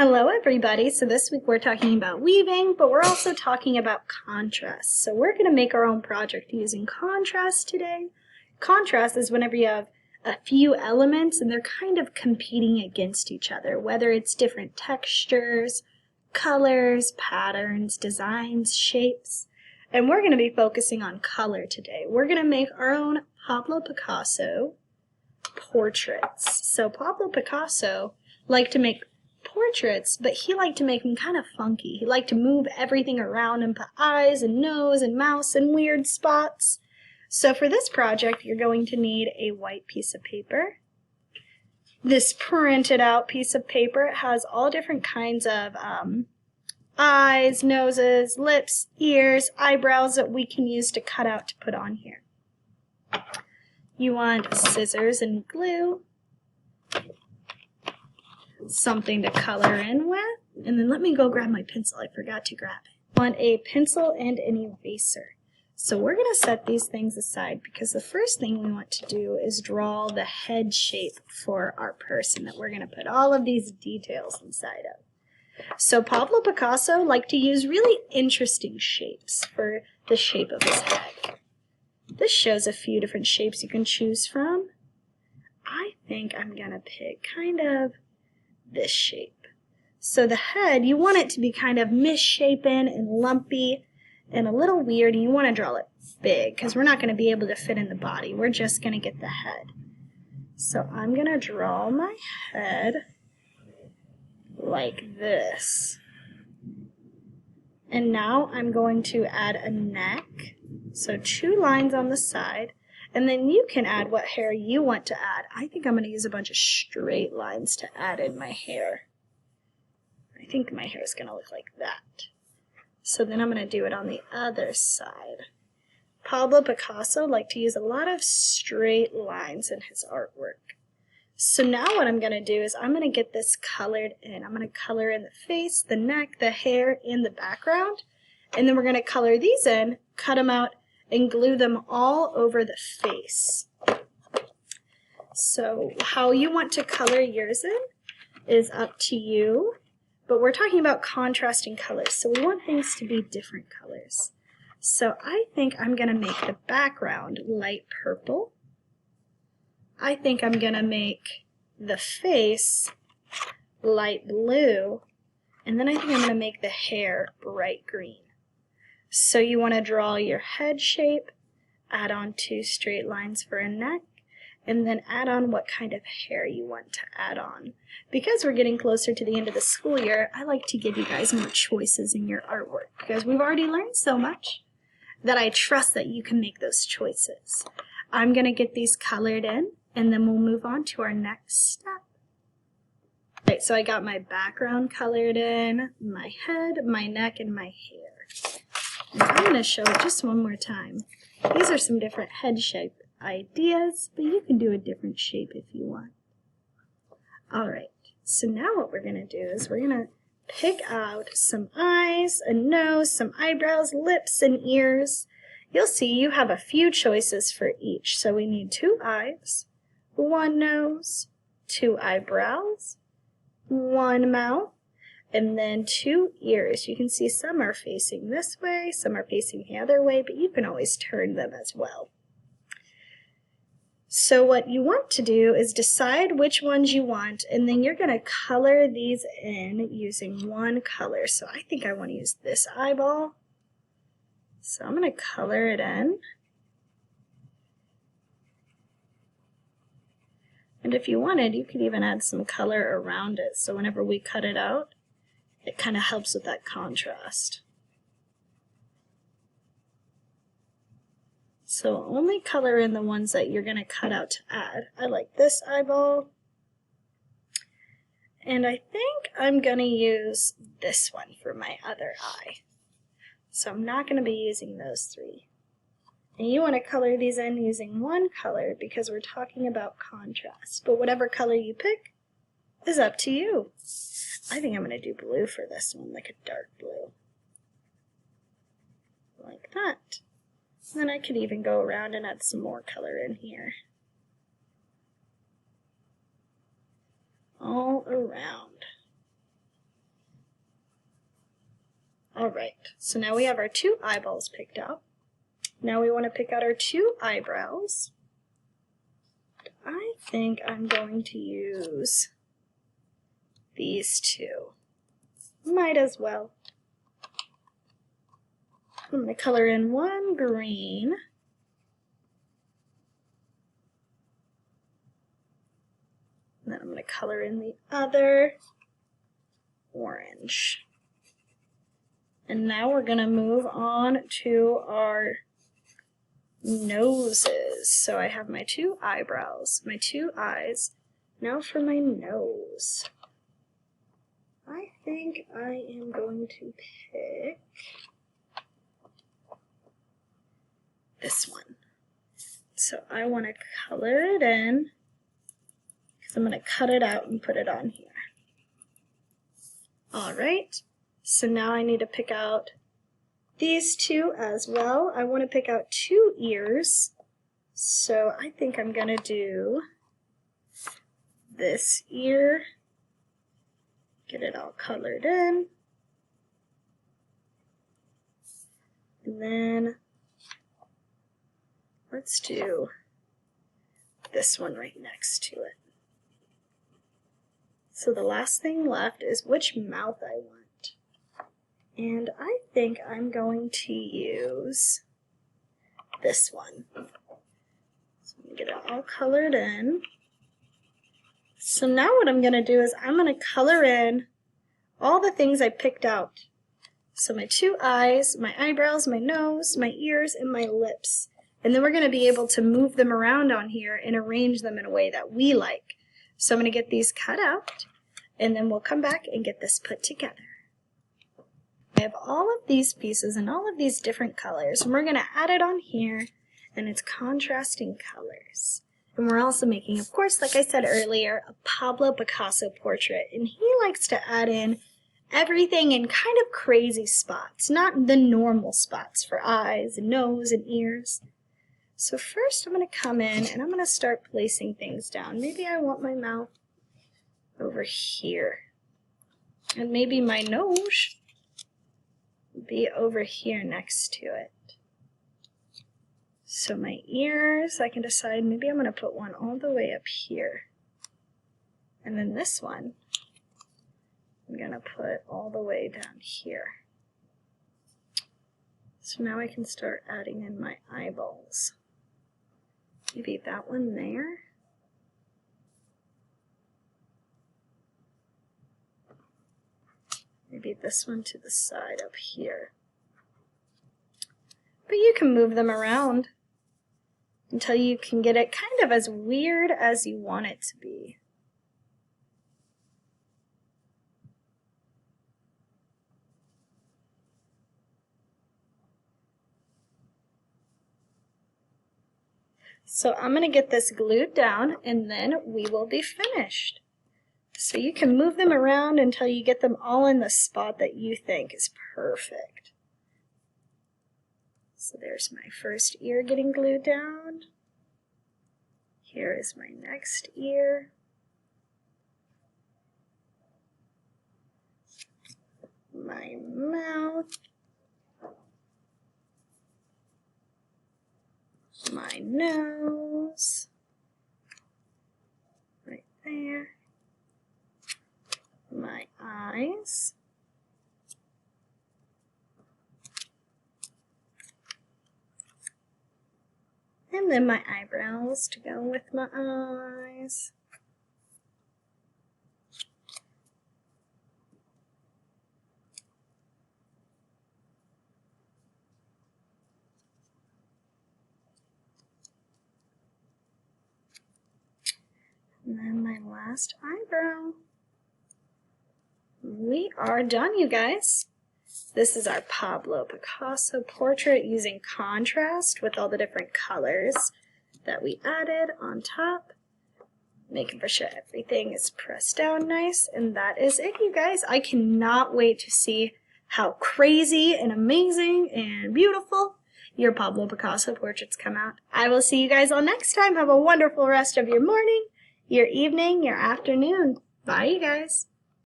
Hello everybody, so this week we're talking about weaving, but we're also talking about contrast. So we're going to make our own project using contrast today. Contrast is whenever you have a few elements and they're kind of competing against each other, whether it's different textures, colors, patterns, designs, shapes. And we're going to be focusing on color today. We're going to make our own Pablo Picasso portraits. So Pablo Picasso liked to make portraits, but he liked to make them kind of funky. He liked to move everything around and put eyes and nose and mouth and weird spots. So for this project, you're going to need a white piece of paper. This printed out piece of paper, it has all different kinds of eyes, noses, lips, ears, eyebrows that we can use to cut out to put on here. You want scissors and glue, something to color in with, and then let me go grab my pencil. I forgot to grab it. Want a pencil and an eraser. So we're going to set these things aside because the first thing we want to do is draw the head shape for our person that we're going to put all of these details inside of. So Pablo Picasso liked to use really interesting shapes for the shape of his head. This shows a few different shapes you can choose from. I think I'm going to pick kind of this shape. So the head, you want it to be kind of misshapen and lumpy and a little weird, and you want to draw it big because we're not going to be able to fit in the body. We're just going to get the head. So I'm going to draw my head like this. And now I'm going to add a neck. So 2 lines on the side. And then you can add what hair you want to add. I think I'm going to use a bunch of straight lines to add in my hair. I think my hair is going to look like that. So then I'm going to do it on the other side. Pablo Picasso liked to use a lot of straight lines in his artwork. So now what I'm going to do is I'm going to get this colored in. I'm going to color in the face, the neck, the hair, and the background. And then we're going to color these in, cut them out, and glue them all over the face. So how you want to color yours in is up to you, but we're talking about contrasting colors, so we want things to be different colors. So I think I'm going to make the background light purple. I think I'm going to make the face light blue, and then I think I'm going to make the hair bright green. So you want to draw your head shape, add on 2 straight lines for a neck, and then add on what kind of hair you want to add on. Because we're getting closer to the end of the school year, I like to give you guys more choices in your artwork because we've already learned so much that I trust that you can make those choices. I'm going to get these colored in, and then we'll move on to our next step. Right, so I got my background colored in, my head, my neck, and my hair. I'm going to show it just one more time. These are some different head shape ideas, but you can do a different shape if you want. Alright, so now what we're going to do is we're going to pick out some eyes, a nose, some eyebrows, lips, and ears. You'll see you have a few choices for each. So we need 2 eyes, 1 nose, 2 eyebrows, 1 mouth, and then 2 ears. You can see some are facing this way, some are facing the other way, but you can always turn them as well. So what you want to do is decide which ones you want, and then you're going to color these in using one color. So I think I want to use this eyeball. So I'm going to color it in. And if you wanted, you could even add some color around it. So whenever we cut it out, it kind of helps with that contrast. So only color in the ones that you're going to cut out to add. I like this eyeball. And I think I'm going to use this one for my other eye. So I'm not going to be using those 3. And you want to color these in using one color because we're talking about contrast. But whatever color you pick is up to you. I think I'm going to do blue for this one, like a dark blue. Like that. And then I could even go around and add some more color in here. all around. Alright, so now we have our 2 eyeballs picked out. Now we want to pick out our 2 eyebrows. I think I'm going to use these 2. Might as well. I'm going to color in one green. And then I'm going to color in the other orange. And now we're going to move on to our noses. So I have my 2 eyebrows, my 2 eyes. Now for my nose. I think I am going to pick this one. So I want to color it in because I'm going to cut it out and put it on here. Alright, so now I need to pick out these 2 as well. I want to pick out 2 ears. So I think I'm going to do this ear. Get it all colored in. And then let's do this one right next to it. So the last thing left is which mouth I want. And I think I'm going to use this one. So I'm going to get it all colored in. So now what I'm going to do is I'm going to color in all the things I picked out. So my 2 eyes, my eyebrows, my nose, my ears, and my lips. And then we're going to be able to move them around on here and arrange them in a way that we like. So I'm going to get these cut out, and then we'll come back and get this put together. I have all of these pieces and all of these different colors, and we're going to add it on here, and it's contrasting colors. And we're also making, of course, like I said earlier, a Pablo Picasso portrait, and he likes to add in everything in kind of crazy spots, not the normal spots for eyes and nose and ears. So first I'm going to come in and I'm going to start placing things down. Maybe I want my mouth over here. And maybe my nose will be over here next to it. So my ears, I can decide maybe I'm going to put one all the way up here. And then this one, I'm going to put all the way down here. So now I can start adding in my eyeballs. Maybe that one there. Maybe this one to the side up here. But you can move them around until you can get it kind of as weird as you want it to be. So I'm going to get this glued down and then we will be finished. So you can move them around until you get them all in the spot that you think is perfect. So there's my first ear getting glued down. Here is my next ear. My mouth. My nose. Right there. My eyes. And then my eyebrows to go with my eyes. And then my last eyebrow. We are done, you guys. This is our Pablo Picasso portrait using contrast with all the different colors that we added on top. Making for sure everything is pressed down nice. And that is it, you guys. I cannot wait to see how crazy and amazing and beautiful your Pablo Picasso portraits come out. I will see you guys all next time. Have a wonderful rest of your morning, your evening, your afternoon. Bye, you guys.